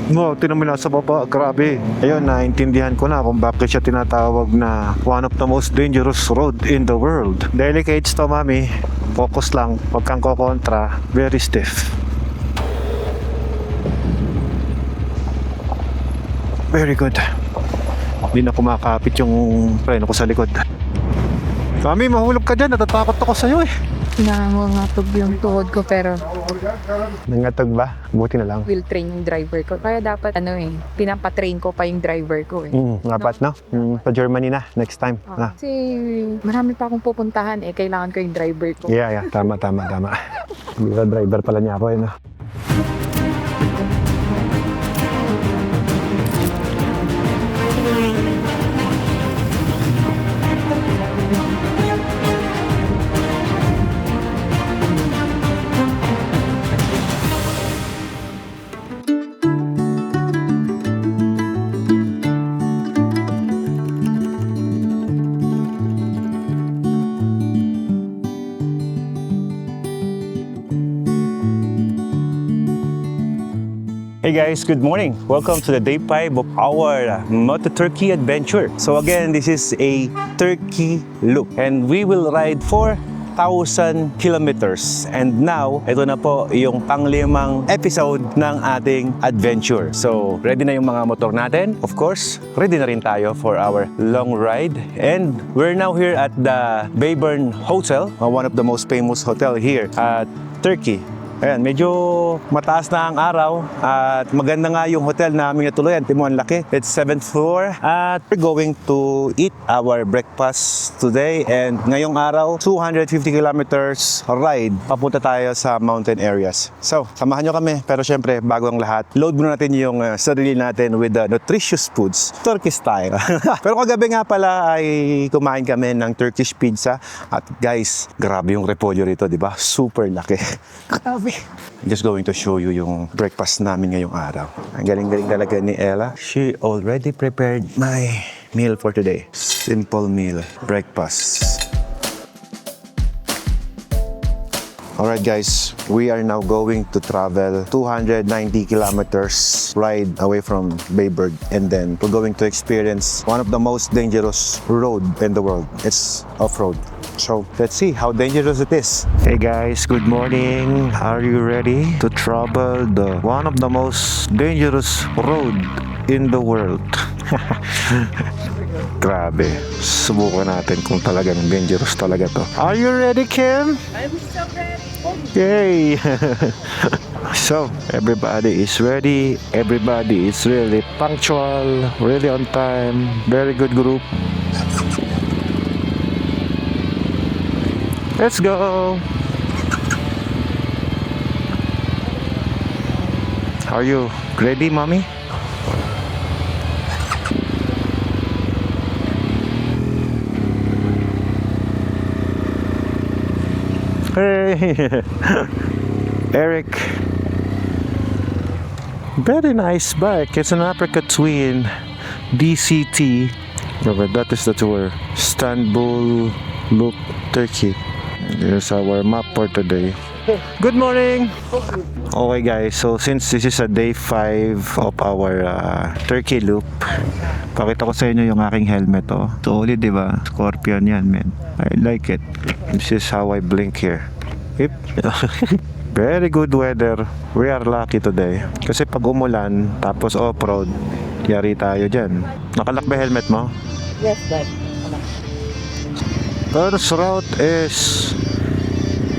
Wow, tinan mo na sa baba, grabe. Ayun, naintindihan ko na kung bakit siya tinatawag na one of the most dangerous road in the world. Delicate to, mami. Focus lang, huwag kang kokontra. Very stiff. Very good. Hindi na kumakapit yung preno ko sa likod. Mami, mahulog ka dyan. Natatakot ako sa'yo eh. Nangangatog yung tuhod ko pero Nangatog ba? Buti na lang. will train yung driver ko. Kaya dapat pinapatrain ko pa yung driver ko eh. Dapat no? Sa Germany na, next time. Na. Kasi marami pa akong pupuntahan eh. Kailangan ko yung driver ko. Yeah. Tama. Driver pala niya ako eh, no? Hey guys, good morning. Welcome to the day 5 of our Moto Turkey adventure. So again, this is a Turkey loop and we will ride 4,000 kilometers. And now, ito na po yung panglimang episode ng ating adventure. So, ready na yung mga motor natin? Of course, ready na rin tayo for our long ride. And we're now here at the Bayburn Hotel, one of the most famous hotel here at Turkey. Ayan, medyo mataas na ang araw at maganda nga yung hotel na aming natuluyan. Timo, ang laki. It's 7th floor at we're going to eat our breakfast today. And ngayong araw, 250 kilometers ride. Papunta tayo sa mountain areas. So, samahan nyo kami. Pero syempre, bago ang lahat, load muna natin yung sarili natin with the nutritious foods, Turkish style. Pero kagabi nga pala ay kumain kami ng Turkish pizza. At guys, grabe yung repolyo rito, di ba? Super laki. I'm just going to show you yung breakfast namin ngayong araw. Ang galing-galing talaga ni Ella. She already prepared my meal for today. Simple meal, breakfast. Alright guys, we are now going to travel 290 kilometers ride away from Bayburg, and then we're going to experience one of the most dangerous road in the world. It's off-road. So let's see how dangerous it is. Hey guys, good morning. Are you ready to travel the one of the most dangerous road in the world? Grabe. Subukan natin kung talagang dangerous talaga to. Are you ready, Kim? I'm so ready. Yay! So, everybody is ready. Everybody is really punctual, really on time. Very good group. Let's go! Are you ready, mommy? Hey! Eric. Very nice bike. It's an Africa Twin DCT. Okay, that is the tour. Istanbul, look, Turkey. Here's our map for today. Good morning! Okay guys, so since this is a day 5 of our Turkey loop, pakita ko sa inyo yung aking helmet. Oh. Solid, di ba? Scorpion yan, man. I like it. This is how I blink here. Yep. Very good weather. We are lucky today. Kasi pag umulan, tapos off-road, yari tayo dyan. Nakalak ba helmet mo? Yes, Dad. First route is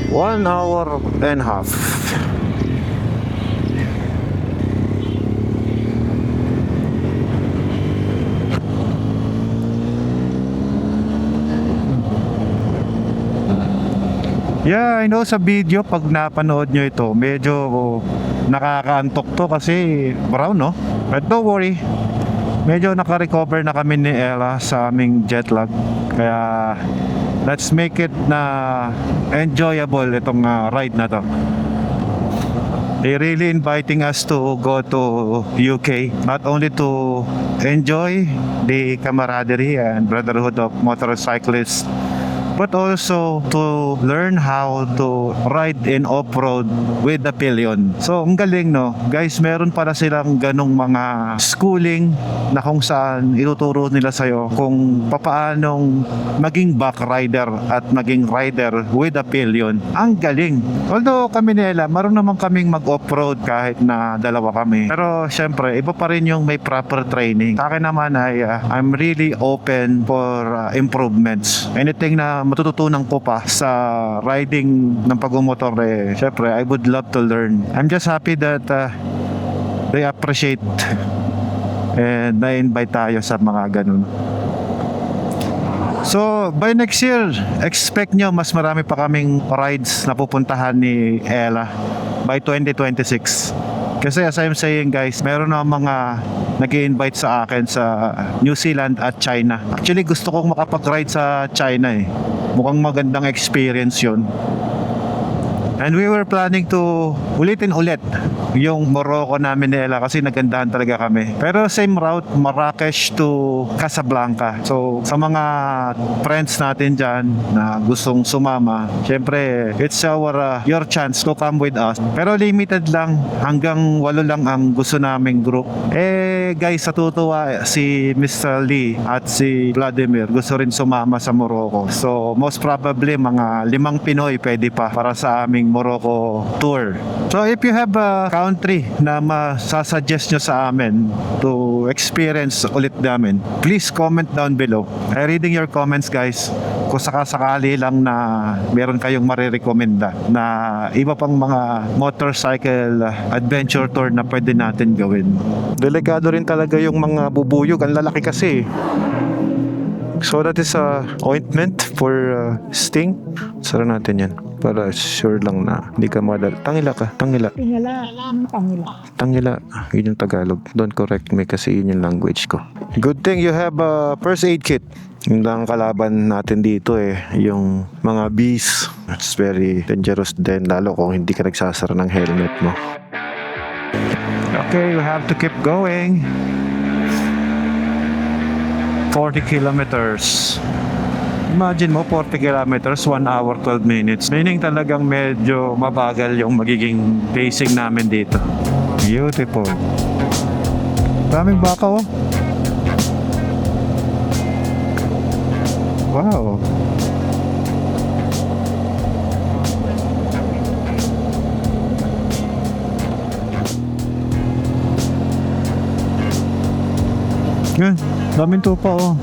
1 hour and a half. Yeah, I know sa video pag napanood nyo ito, medyo nakakaantok to kasi brown, no? But don't worry, medyo naka-recover na kami ni Ella sa aming jet lag. Kaya let's make it na enjoyable itong ride na to. They're really inviting us to go to UK, not only to enjoy the camaraderie and brotherhood of motorcyclists but also to learn how to ride in off-road with the pillion. So, ang galing, no? Guys, meron para silang ganong mga schooling na kung saan ituturo nila sa'yo kung papaanong maging back rider at maging rider with a pillion. Ang galing. Although kami nila, maroon naman kaming mag-off-road kahit na dalawa kami. Pero syempre, iba pa rin yung may proper training. Sa akin naman ay I'm really open for improvements. Anything na matututunan ko pa sa riding ng pagmumotor, syempre, I would love to learn. I'm just happy that they appreciate and na-invite tayo sa mga ganun. So, by next year, expect nyo mas marami pa kaming rides na pupuntahan ni Ella by 2026. Kasi as I'm saying guys, meron na mga nag-i-invite sa akin sa New Zealand at China. Actually, gusto kong makapag-ride sa China eh. Mukhang magandang experience yun. And we were planning to ulitin ulit yung Morocco namin ni Ella kasi nagandahan talaga kami. Pero same route, Marrakesh to Casablanca. So sa mga friends natin dyan na gustong sumama, syempre it's your chance to come with us. Pero limited lang, hanggang 8 lang ang gusto naming group. Guys, natutuwa si Mr. Lee at si Vladimir gusto rin sumama sa Morocco. So most probably mga 5 Pinoy pwede pa para sa aming Morocco tour. So if you have a country na masasuggest nyo sa amin to experience ulit namin, please comment down below. I'm reading your comments guys. Kung sakasakali lang na meron kayong marirekomenda na iba pang mga motorcycle adventure tour na pwede natin gawin. Delikado rin talaga yung mga bubuyog. Ang lalaki kasi. So that is ointment for sting. Sara natin yan para sure lang na hindi ka madal. Tangila ka. Tangila. Tangila. Yun yung Tagalog. Don't correct me kasi yun yung language ko. Good thing you have a first aid kit. Yung lang kalaban natin dito yung mga bees. It's very dangerous din lalo kung hindi ka nagsasara ng helmet mo. Okay, we have to keep going. 40 kilometers. Imagine mo, 40 kilometers, 1 hour, 12 minutes. Meaning talagang medyo mabagal yung magiging pacing namin dito. Beautiful. Daming baka oh. Wow. Yan, daming tupa oh.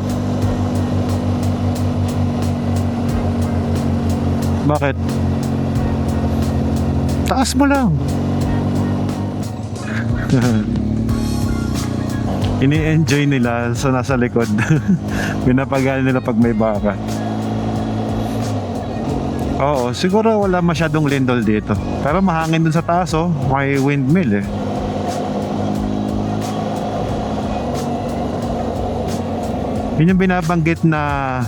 Bakit? Taas mo lang. Ini-enjoy nila sa nasa likod. Pinapagal nila pag may baka. Oo, siguro wala masyadong lindol dito. Pero mahangin dun sa taas oh. May windmill eh. Yun yung binabanggit na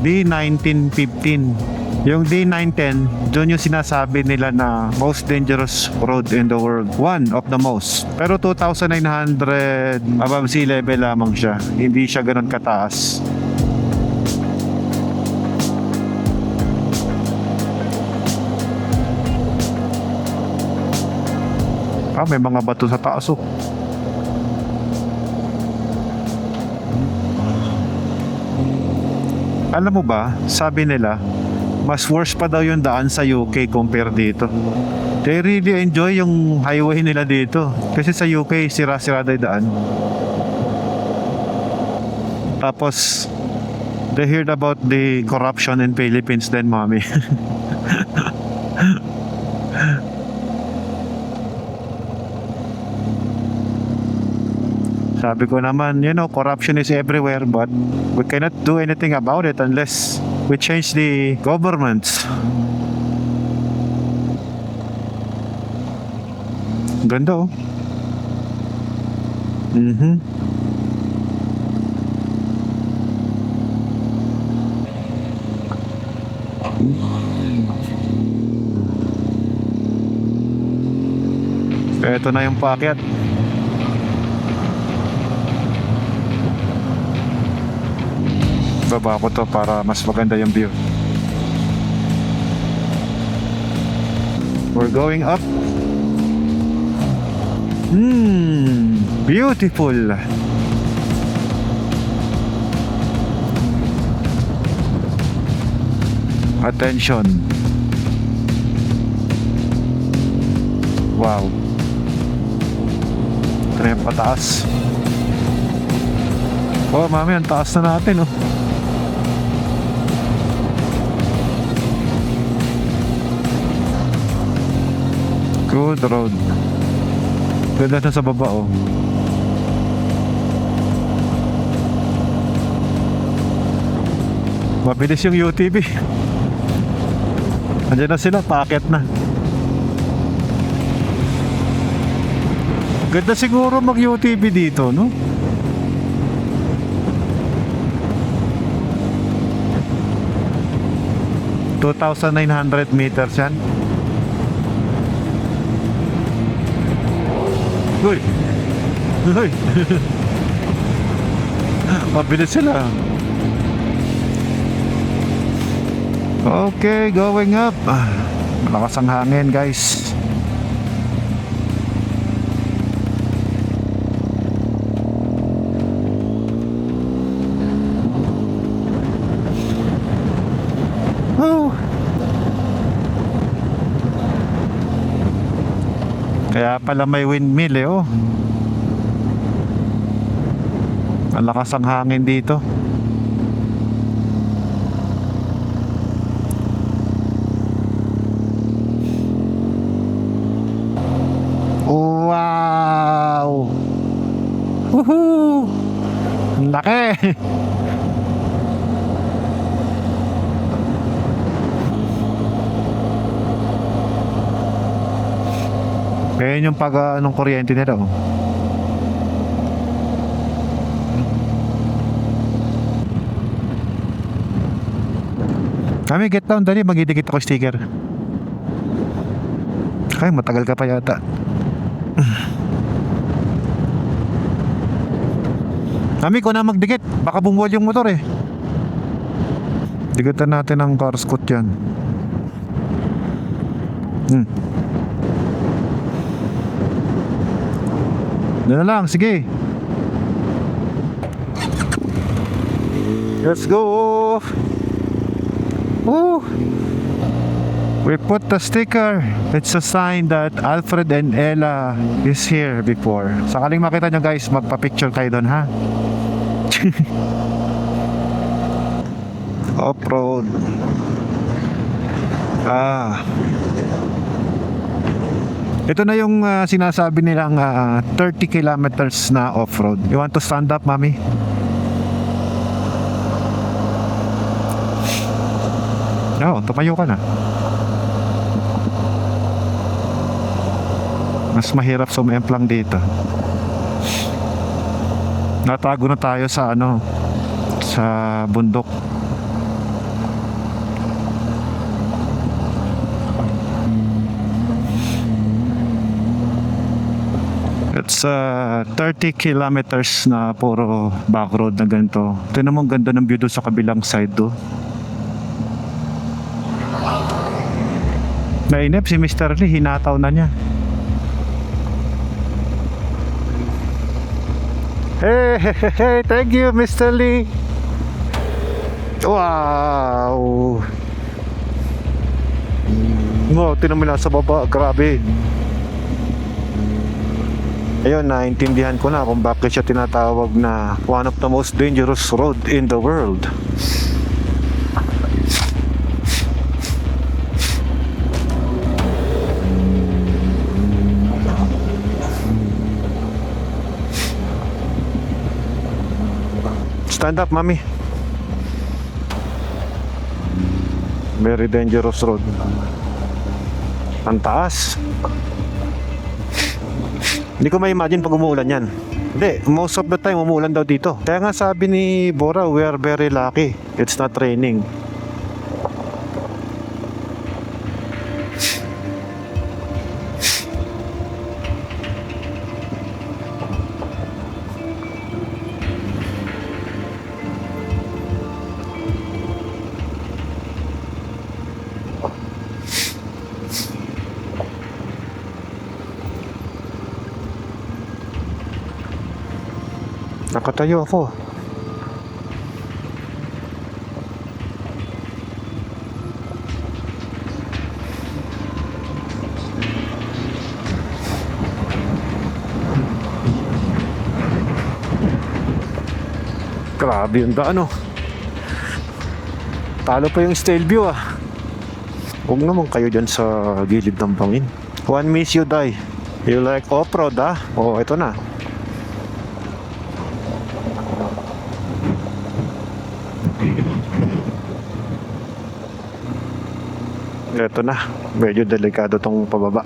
D1915. Yung D910, doon yung sinasabi nila na most dangerous road in the world. One of the most. Pero 2,900 above sea level lamang siya. Hindi siya ganun kataas. May mga bato sa taas oh. Alam mo ba, sabi nila, mas worse pa daw yung daan sa UK compare dito. They really enjoy yung highway nila dito. Kasi sa UK, sira-sira daw yung daan. Tapos, they heard about the corruption in Philippines then, mommy. Sabi ko naman, corruption is everywhere but we cannot do anything about it unless we change the governments. Ganda oh. Ito na yung paakyat. Baba ko to para mas maganda yung view. We're going up. Beautiful. Attention. Wow. Ito na yung pataas. Oh, mami, ang taas na natin, oh. Good road. Ganda na sa baba, oh. Mabilis yung UTV. Andiyan na sila, packet na. Ganda siguro mag-UTV dito, no? $2,900 meters yan. Uy! Uy! Mabilis sila. Okay, going up. Malakas ang hangin, guys. Oh. Kaya pala may windmill, eh, oh. Malakas ang hangin dito. Wow! Woohoo! Ang laki! Kaya yung anong kuryente nila, oh. Kami, get down, dali, magidikit ako sticker. Ay, matagal ka pa yata. Kami, ko na magdikit. Baka bumuwal yung motor, eh. Dikitan natin ang car scoot yan. Doon na lang, sige. Let's go. Oh. We put the sticker. It's a sign that Alfred and Ella is here before. Sakaling makita nyo, guys, magpa-picture kayo doon, ha? Off-road. Ito na yung sinasabi nilang 30 kilometers na off-road. You want to stand up, mami? No, tumayo ka na. Mas mahirap sumemplang dito. Natago na tayo sa sa bundok. It's 30 kilometers na puro back road na ganito. Tignan mo, ang ganda ng view doon sa kabilang side do. Nainip si Mr. Lee, hinataw na niya. Hey, thank you, Mr. Lee. Wow. Mo, tignan mo lang sa baba, grabe. Ayun, naintindihan ko na kung bakit siya tinatawag na one of the most dangerous road in the world. Stand up, mami. Very dangerous road. Ang taas. Hindi ko ma-imagine pag umuulan yan. Hindi, most of the time umuulan daw dito. Kaya nga sabi ni Bora, we are very lucky. It's not raining. Nakatayo ako. Grabe yung daan, oh. Talo pa yung style view, ah. Huwag naman kayo dyan sa gilid ng bangin. One miss you die. You like off-road, ah? Oo, ito na. Ito na. Medyo delikado tong pababa.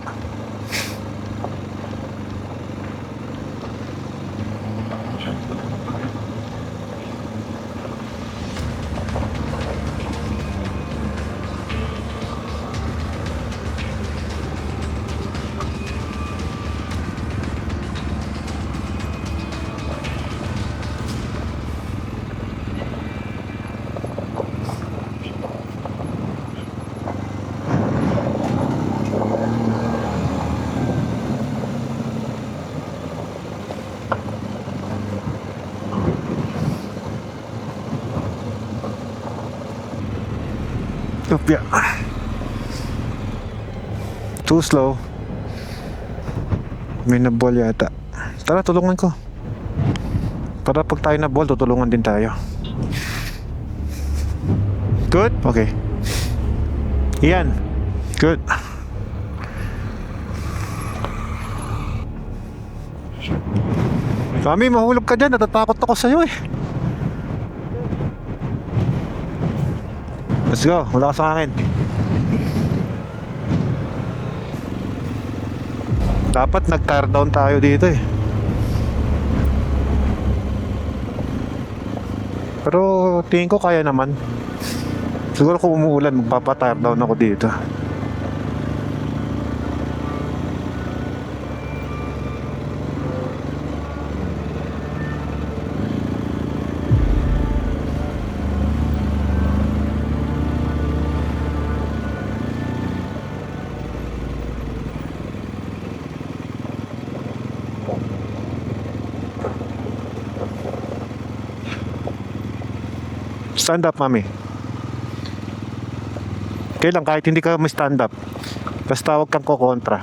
Upya. Too slow. May naball yata. Tara, tulungan ko. Para pag tayo naball, tutulungan din tayo. Good? Okay. Iyan. Good. Kami, mahulog ka dyan. Natatakot ako sa'yo eh. Let's go. Wala ka sa akin. Dapat nag-tire down tayo dito eh. Pero tingin ko kaya naman. Siguro kung umuulan, magpapa-tire down ako dito. Stand up, mami. Kailan kahit hindi ka stand up, basta huwag kang kukontra.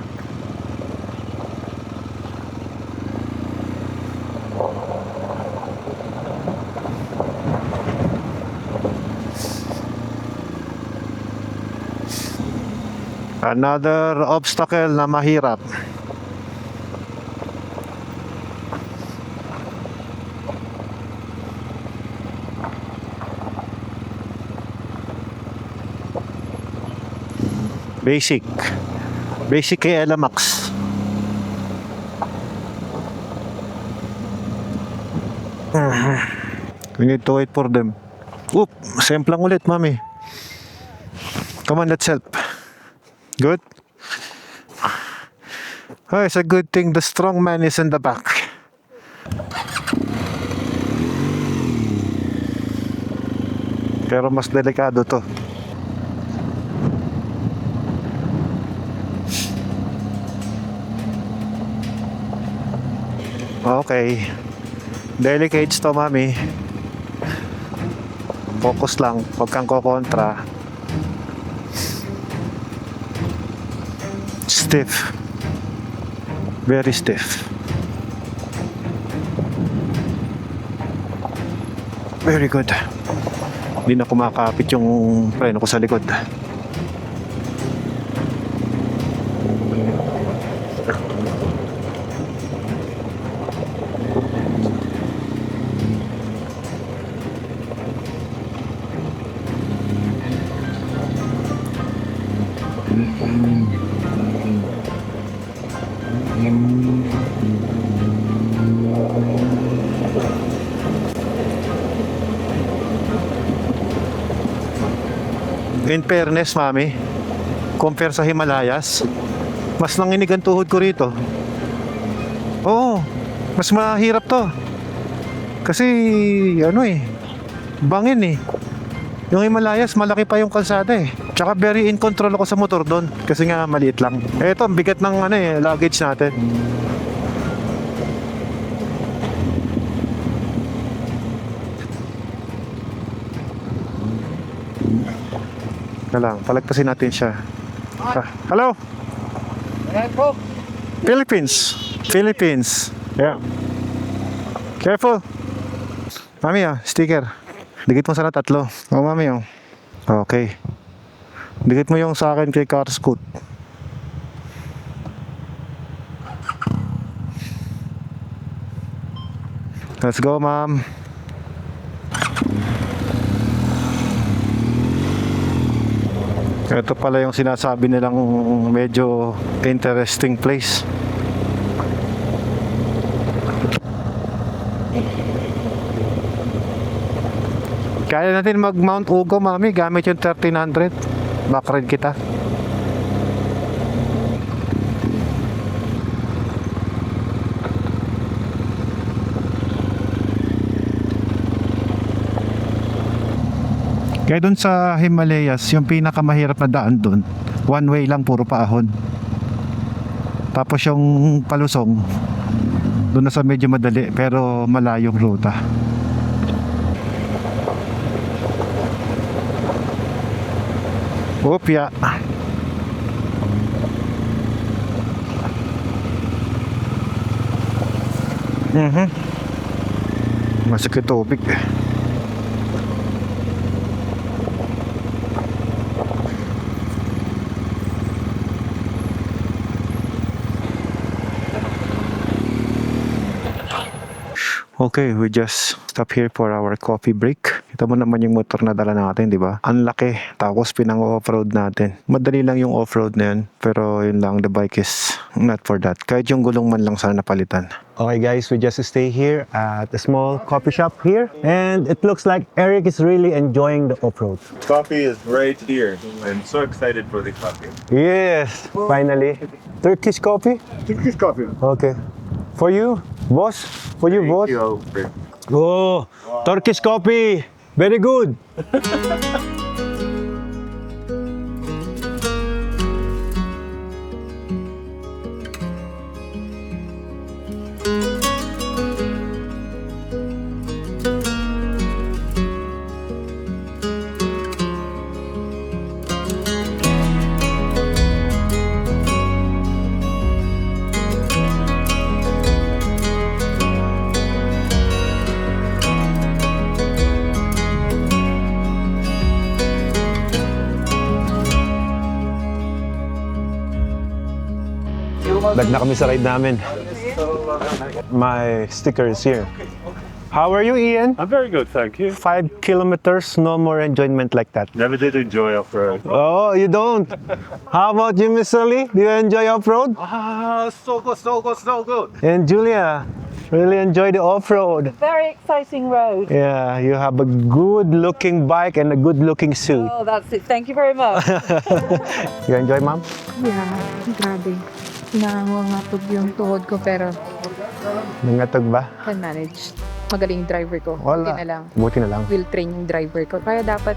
Another obstacle na mahirap. Basic. Basic kay Elamax. We need to wait for them. Oop, semplang ulit, mami. Come on, let's help. Good? Oh, it's a good thing the strong man is in the back. Pero mas delikado to. Okay. Delicates to, mami. Focus lang. Huwag kang kokontra. Stiff. Very stiff. Very good. Hindi na kumakapit yung preno ko sa likod. In fairness, mami, compare sa Himalayas, mas nanginig ang tuhod ko rito. Oo, mas mahirap to. Kasi, ano eh, bangin eh. Yung Himalayas, malaki pa yung kalsada eh. Tsaka very in control ako sa motor doon. Kasi nga, maliit lang. Eto, ang bigat ng ano eh, luggage natin. lang, palagpasin natin siya. Hello? Philippines. Philippines. Yeah. Careful. Mami, sticker. Dikit mo sana 3. Oh, mami, oh. Okay. Dikit mo yung sa akin kay Car Scoot. Let's go, ma'am. Ito pala yung sinasabi nilang medyo interesting place. Kaya natin mag Mount Ugo, mami, gamit yung 1300. Backride kita. Kaya dun sa Himalayas, yung pinakamahirap na daan dun, one way lang, puro paahon. Tapos yung palusong, dun na sa medyo madali, pero malayong ruta. Opya. Masakit tubig. Okay, we just stop here for our coffee break. Kita mo naman yung motor na dala natin, di ba? Ang laki. Tapos pinang-off-road natin. Madali lang yung off-road na yun. Pero yun lang, the bike is not for that. Kahit yung gulong man lang sana napalitan. Okay guys, we just stay here at a small coffee shop here. And it looks like Eric is really enjoying the off-road. Coffee is right here. I'm so excited for the coffee. Yes, finally. Turkish coffee? Turkish coffee. Okay. For you, boss? For you, boss? Oh, Turkish coffee. Very good. Back na kami sa ride namin. My sticker is here. How are you, Ian? I'm very good, thank you. 5 kilometers, no more enjoyment like that. Never did enjoy off-road. Oh, you don't? How about you, Miss Sally? Do you enjoy off-road? So good, so good, so good. And Julia, really enjoy the off-road. Very exciting road. Yeah, you have a good-looking bike and a good-looking suit. Oh, that's it. Thank you very much. You enjoy, ma'am? Yeah, grabe. Nangangatog yung tuhod ko pero Nangatog ba? can manage. Magaling yung driver ko. Buti na lang. Buti na lang. Will train yung driver ko. Kaya dapat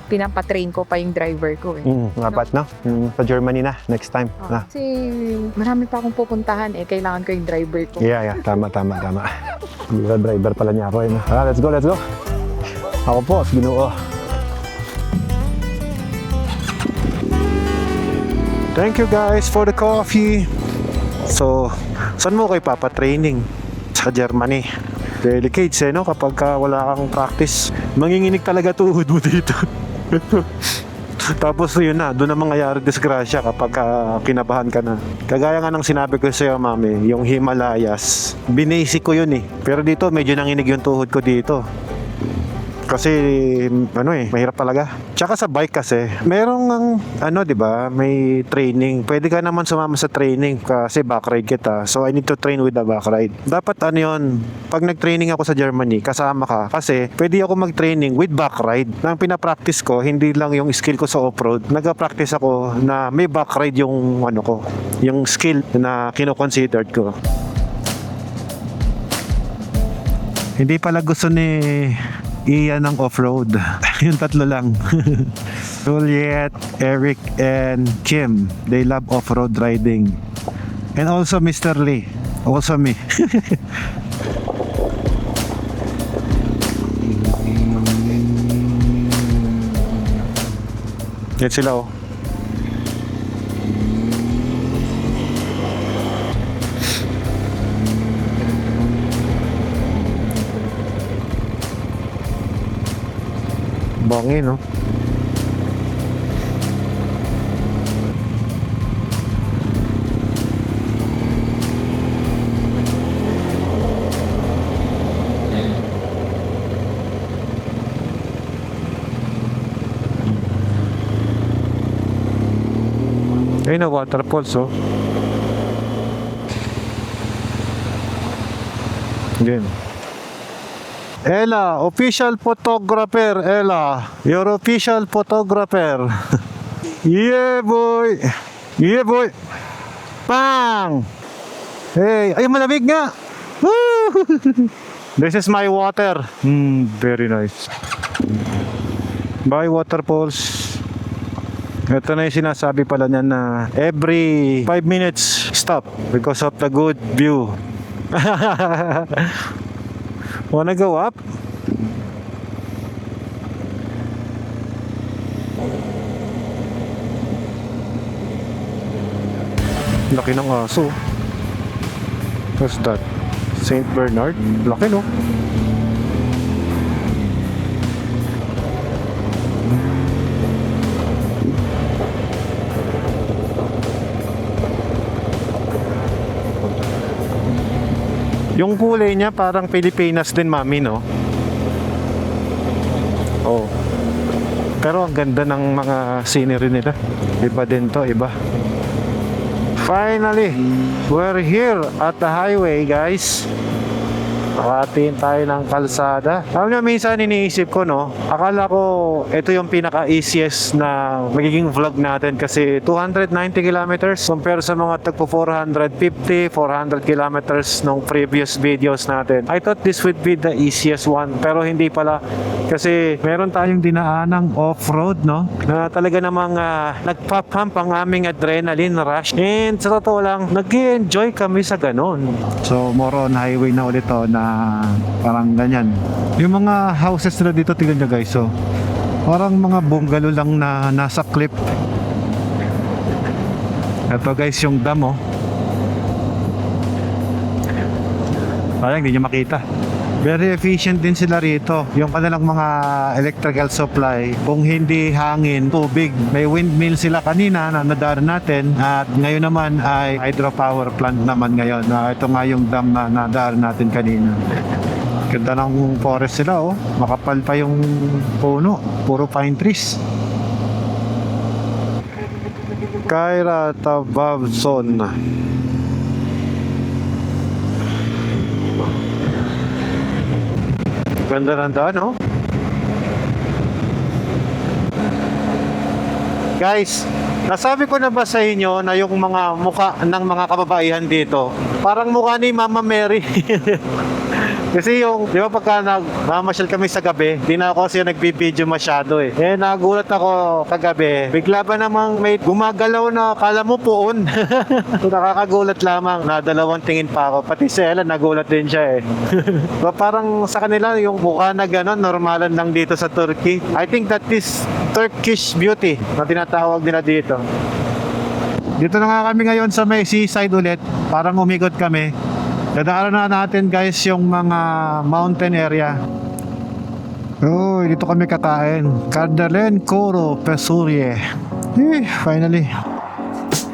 pinapatrain ko pa yung driver ko eh. Dapat, no? Sa Germany na, next time. Na. Kasi marami pa akong pupuntahan eh. Kailangan ko yung driver ko. Yeah. Tama. Driver pala niya ako. Let's go. Ako po, Ginoo. Thank you guys for the coffee. So, saan mo kayo papatraining? Sa Germany. Delicate no? Kapag wala kang practice, manginginig talaga tuhod mo dito. Tapos yun na, doon na mangyayari disgrasya kapag kinabahan ka na. Kagaya nga ng sinabi ko sa'yo, mami, yung Himalayas, binasic ko yun eh. Pero dito, medyo nanginig yung tuhod ko dito. Kasi mahirap talaga. Tsaka sa bike kasi, merong di ba, may training. Pwede ka naman sumama sa training kasi backride kita. So I need to train with the backride. Dapat yun, pag nag-training ako sa Germany, kasama ka. Kasi pwede ako mag-training with backride. Nang pinapractice ko, hindi lang yung skill ko sa off-road. Nag-practice ako na may backride yung yung skill na kino-considered ko. Hindi pala gusto ni Iyan ng off-road. Yung 3 lang. Juliet, Eric, and Kim. They love off-road riding. And also Mr. Lee. Also me. Yan sila oh. Bangi no? Ayun na, waterfalls oh. Again. Ella, official photographer, Ella. Your official photographer. Yeah, boy. Yeah, boy. Bang! Hey, ay malamig nga. Woo! This is my water. Very nice. Bye, waterfalls. Ito na yung sinasabi pala niya na every 5 minutes stop because of the good view. Wanna go up? Laki ng aso. What's that? Saint Bernard? Laki no? Yung kulay niya parang Pilipinas din, mami, no? Oh. Pero ang ganda ng mga scenery nila. Iba din to, iba. Finally, we're here at the highway, guys. Nakatiin tayo ng kalsada. Alam niyo, minsan iniisip ko, no? Akala ko ito yung pinaka-easiest na magiging vlog natin kasi 290 kilometers compare sa mga tagpo 450, 400 kilometers nung previous videos natin. I thought this would be the easiest one, pero hindi pala kasi meron tayong dinaanang off-road, no? Na talaga namang nagpa-pump ang aming adrenaline rush. And sa totoo lang, nag-enjoy kami sa ganon. So, more on highway na ulit to na parang ganyan. Yung mga houses na dito, tingnan nyo guys, so parang mga bungalow lang na nasa cliff. Ito guys yung dam oh. Parang hindi nyo makita. Very efficient din sila rito. Yung kanilang mga electrical supply, kung hindi hangin, tubig. May windmill sila kanina na nadaan natin at ngayon naman ay hydropower plant naman ngayon. Ito nga yung dam na nadaan natin kanina. Ganda ng forest sila oh. Makapal pa yung puno. Puro pine trees. Kyra Tababson. Ganda ng daan, no? Guys, nasabi ko na ba sa inyo na yung mga mukha ng mga kababaihan dito, parang mukha ni Mama Mary. Kasi yung, di ba pagka nagmamasyal kami sa gabi, di na ako siya nagbibideo masyado eh. Eh, nagulat ako kagabi. Bigla ba namang may gumagalaw na kala mo puon. So, nakakagulat lamang. Nadalawang tingin pa ako. Pati si Ella, nagulat din siya eh. So, parang sa kanila, yung mukha na gano'n, normalan lang dito sa Turkey. I think that is Turkish beauty na tinatawag nila dito. Dito na nga kami ngayon sa may seaside ulit. Parang umikot kami. Dadaanan na natin guys yung mga mountain area. Oh, dito kami kakain. Kardelen Koro Pesurye. Finally.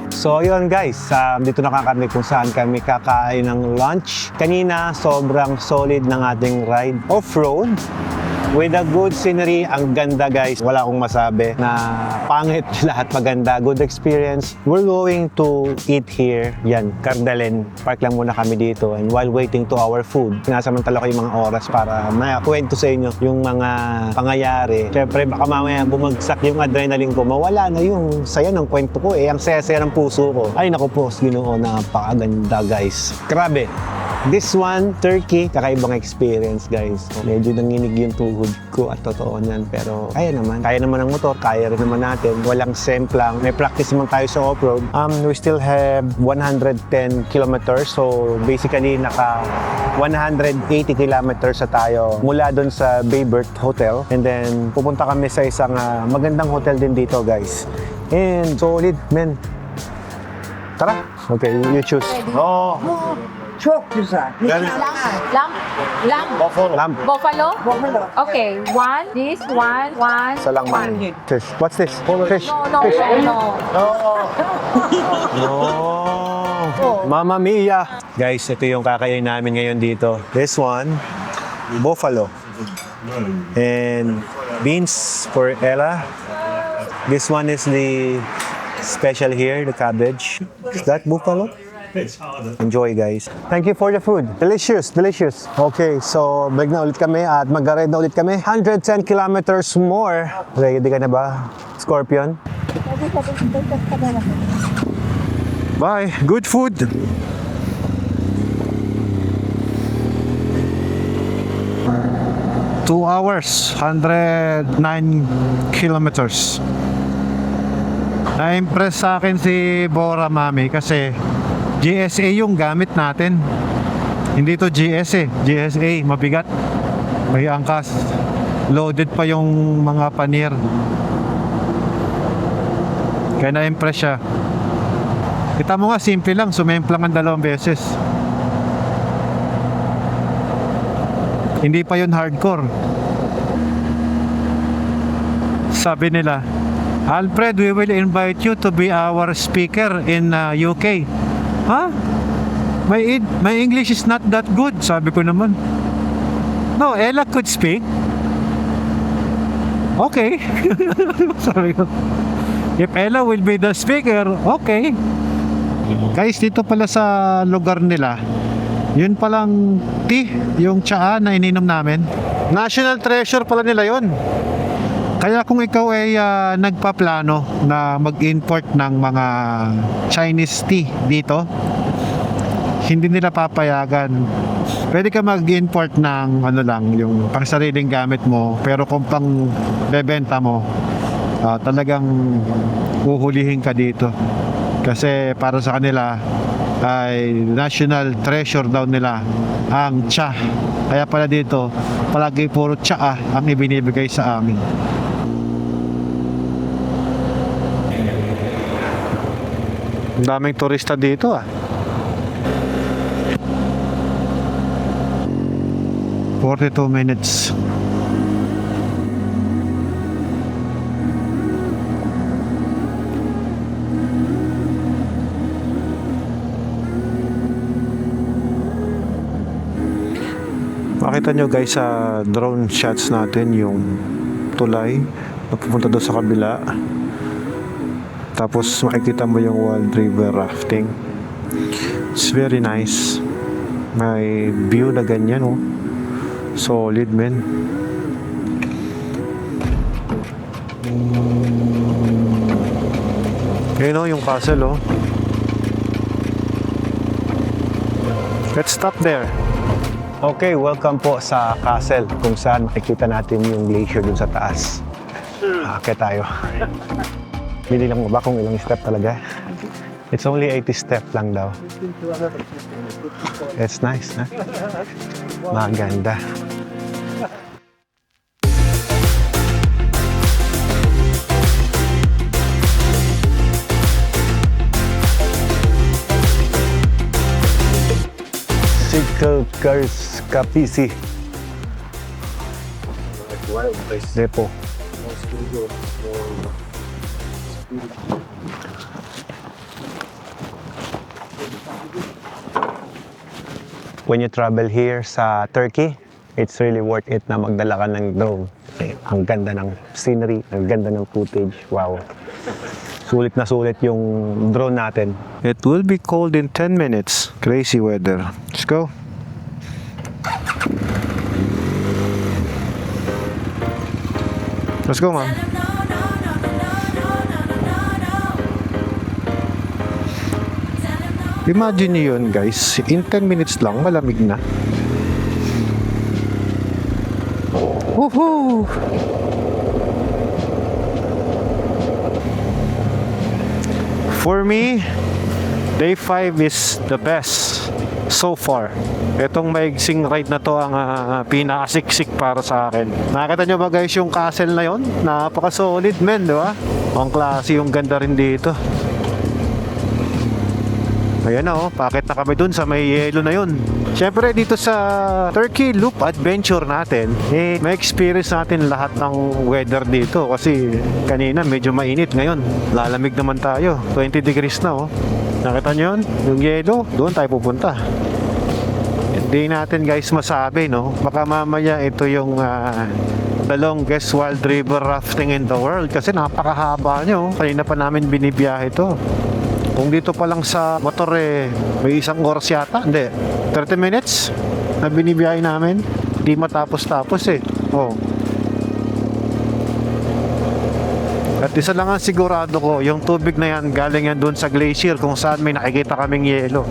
So ayun guys, dito na kami kung saan kami kakain ng lunch. Kanina sobrang solid ng ating ride off-road. With a good scenery, ang ganda guys. Wala akong masabi na pangit, lahat maganda. Good experience. We're going to eat here. Yan, Kardelen. Park lang muna kami dito. And while waiting to our food, sinasamantala ko yung mga oras para makwento sa inyo yung mga pangyayari. Siyempre, baka mamaya bumagsak yung adrenaline ko. Mawala na yung saya ng kwento ko. Ang saya-saya ng puso ko. Ay naku po, Ginoo, napakaganda guys. Grabe. This one, Turkey, kakaibang experience guys. Medyo nanginig yung tuhod ko at totoo niyan. Pero kaya naman ang motor, kaya rin naman natin. Walang semplang. May practice naman tayo sa off-road. We still have 110 kilometers. So basically, naka 180 kilometers na tayo mula doon sa Bayburt Hotel. And then, pupunta kami sa isang magandang hotel din dito guys. And solid, man. Tara. Okay, you choose. Oh. Çok güzel. Lamb. Buffalo? Okay, one, this, one. Isa lang man. Fish. What's this? Fish. No. No. Mamma mia. Guys, ito yung kakain namin ngayon dito. This one, buffalo. And beans for Ella. This one is the special here, the cabbage. Is that buffalo? Enjoy guys. Thank you for the food. Delicious. Okay, so break na ulit kami at mag-ride na ulit kami. 110 kilometers more. Ready ka na ba, Scorpion? Bye. Good food. Two hours, 109 kilometers. Na-impress sa akin si Bora Mami kasi GSA yung gamit natin. Hindi to GS GSA, mabigat. May angkas. Loaded pa yung mga panir. Kaya na-impress siya. Kita mo nga, simple lang. Sumemplang ang 2 beses. Hindi pa yun hardcore. Sabi nila, Alfred, we will invite you to be our speaker in UK. Ha? My English is not that good, sabi ko naman. No, Ella could speak. Okay. Sabi ko, if Ella will be the speaker, okay. Guys, dito pala sa lugar nila, yun palang tea, yung tsaa na ininom namin. National treasure pala nila yun. Kaya kung ikaw ay nagpaplano na mag-import ng mga Chinese tea dito, hindi nila papayagan. Pwede ka mag-import ng ano lang, yung pang sariling gamit mo, pero kung pang bebenta mo, talagang uhulihin ka dito. Kasi para sa kanila ay national treasure daw nila ang tsa. Kaya pala dito, palagi puro tsaa ang ibinibigay sa amin. Ang daming turista dito 42 minutes. Makita nyo guys sa drone shots natin yung tulay na pupunta doon sa kabila. Tapos makikita mo yung Wild River Rafting. It's very nice. May view na ganyan oh. Solid men. Yun oh, yung castle oh. Let's stop there. Okay, welcome po sa castle kung saan makikita natin yung glacier dun sa taas. Akit tayo. Bili lang mo ba kung ilang step talaga? It's only 80 step lang daw. It's nice, ha? Maganda. Cycle Cars Kapisi Depo. When you travel here sa Turkey, it's really worth it na magdala ka ng drone. Ang ganda ng scenery, ang ganda ng footage. Wow. Sulit na sulit yung drone natin. It will be cold in 10 minutes. Crazy weather. Let's go. Let's go, ma'am. Imagine nyo yun guys, in 10 minutes lang, malamig na. Woohoo! For me, day 5 is the best so far. Itong maigsing ride na to ang pinakasiksik para sa akin. Nakita nyo ba guys yung castle na yon? Napaka-solid men, di ba? Ang klase, yung ganda rin dito. Ayan na oh, pakit na kami dun sa may yelo na yun. Siyempre dito sa Turkey Loop Adventure natin, may experience natin lahat ng weather dito kasi kanina medyo mainit, ngayon lalamig naman tayo, 20 degrees na oh. Nakita nyo yun? Yung yelo, doon tayo pupunta. Hindi natin guys masabi, no? Baka mamaya ito yung the longest wild river rafting in the world kasi napakahaba nyo. Kanina pa namin binibiyahe ito. Kung dito pa lang sa motor may isang oras yata, hindi, 30 minutes na binibiyahe namin. Hindi matapos-tapos oh. At isa lang ang sigurado ko, yung tubig na yan galing yan doon sa glacier kung saan may nakikita kaming yelo.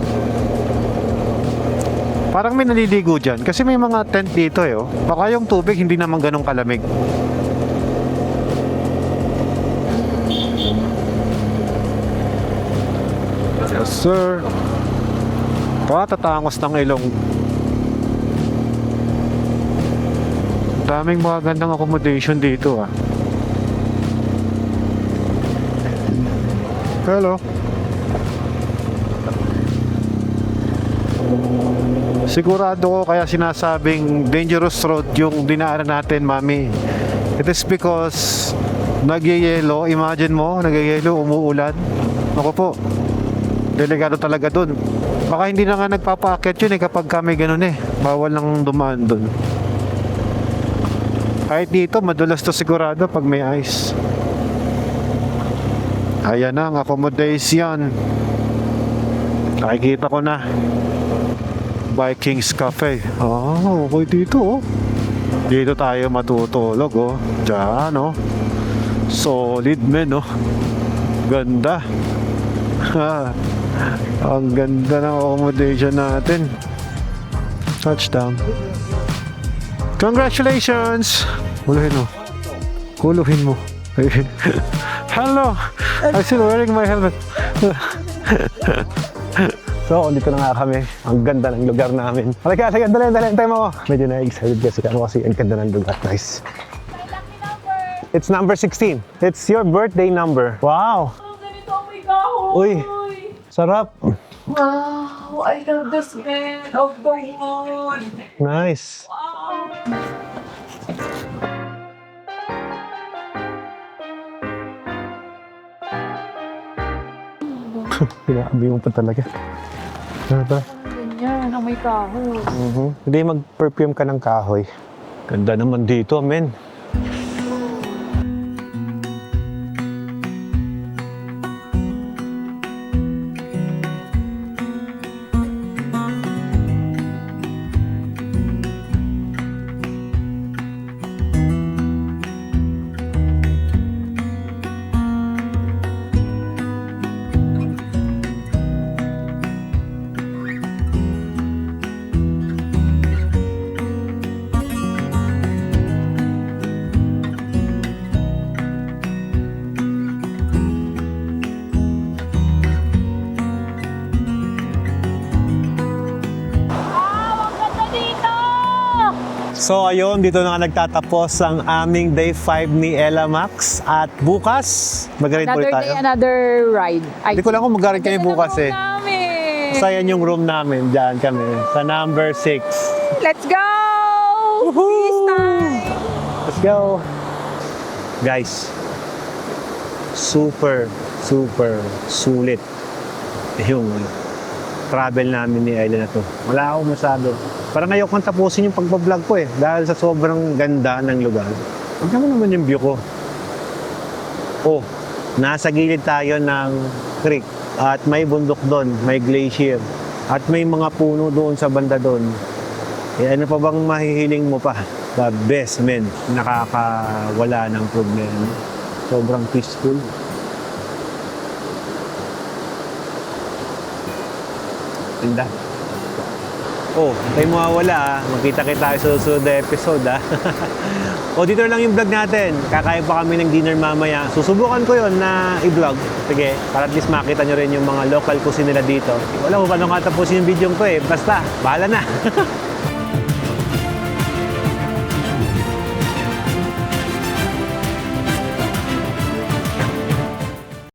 Parang may naliligo dyan kasi may mga tent dito oh. Baka yung tubig hindi naman ganun kalamig. Yes sir. Tatangos ng ilong. Daming mga gandang accommodation dito ah. Hello. Sigurado ko kaya sinasabing dangerous road yung dinaanan natin, mami. It is because nagyayelo, imagine mo, nagyayelo, umuulan. Ako po, delikado talaga dun. Baka hindi na nga nagpapaakyat yun kapag kami ganun bawal lang dumaan dun. Kahit dito, madulas to sigurado pag may ice. Ayan na ang accommodation. Nakikita ko na. Vikings Cafe. Okay dito Dito tayo matutulog Diyan solid men Ganda. Ang ganda ng accommodation natin. Touchdown. Congratulations. Kuluhin mo. Hello. I'm still wearing my helmet. So, dito na nga kami. Ang ganda ng lugar namin. Halika, dali, tayo mo. Medyo na-excited kasi ang ganda ng lugar. Nice. It's number 16. It's your birthday number. Wow. Ganito ang may kahoy. Uy, sarap. Wow, I love the smell of the wood. Nice. Wow. Pinaabi mo pa talaga. Ano ba? Ganyan, ang may kahoy. Hindi mag-perfume ka ng kahoy. Ganda naman dito, men. So ayun, dito na nga nagtatapos ang aming day 5 ni Ella Max. At bukas, mag-ride ulit Another tayo. day, another ride. Hindi ko lang kung mag-ride kami bukas Sa yan yung room namin, dyan kami. Sa number 6. Let's go! Peace time! Let's go! Guys, super sulit yung travel namin ni Ella na to. Wala akong masabi. Parang ayaw kong tapusin yung pagbablog ko dahil sa sobrang ganda ng lugar. Tignan mo naman yung view ko. Nasa gilid tayo ng creek at may bundok doon, may glacier at may mga puno doon sa banda doon. Ano pa bang mahihiling mo pa? The best, men. Nakakawala ng problema. Sobrang peaceful. Tinda. Oh, tayo mawawala ah. Magkita-kita tayo sa susunod na episode ah. O dito lang yung vlog natin. Kakain pa kami ng dinner mamaya. Susubukan ko yon na i-vlog. Sige, para at least makita nyo rin yung mga local cuisine nila dito. Wala ko paano katapusin yung video ko eh. Basta, bahala na.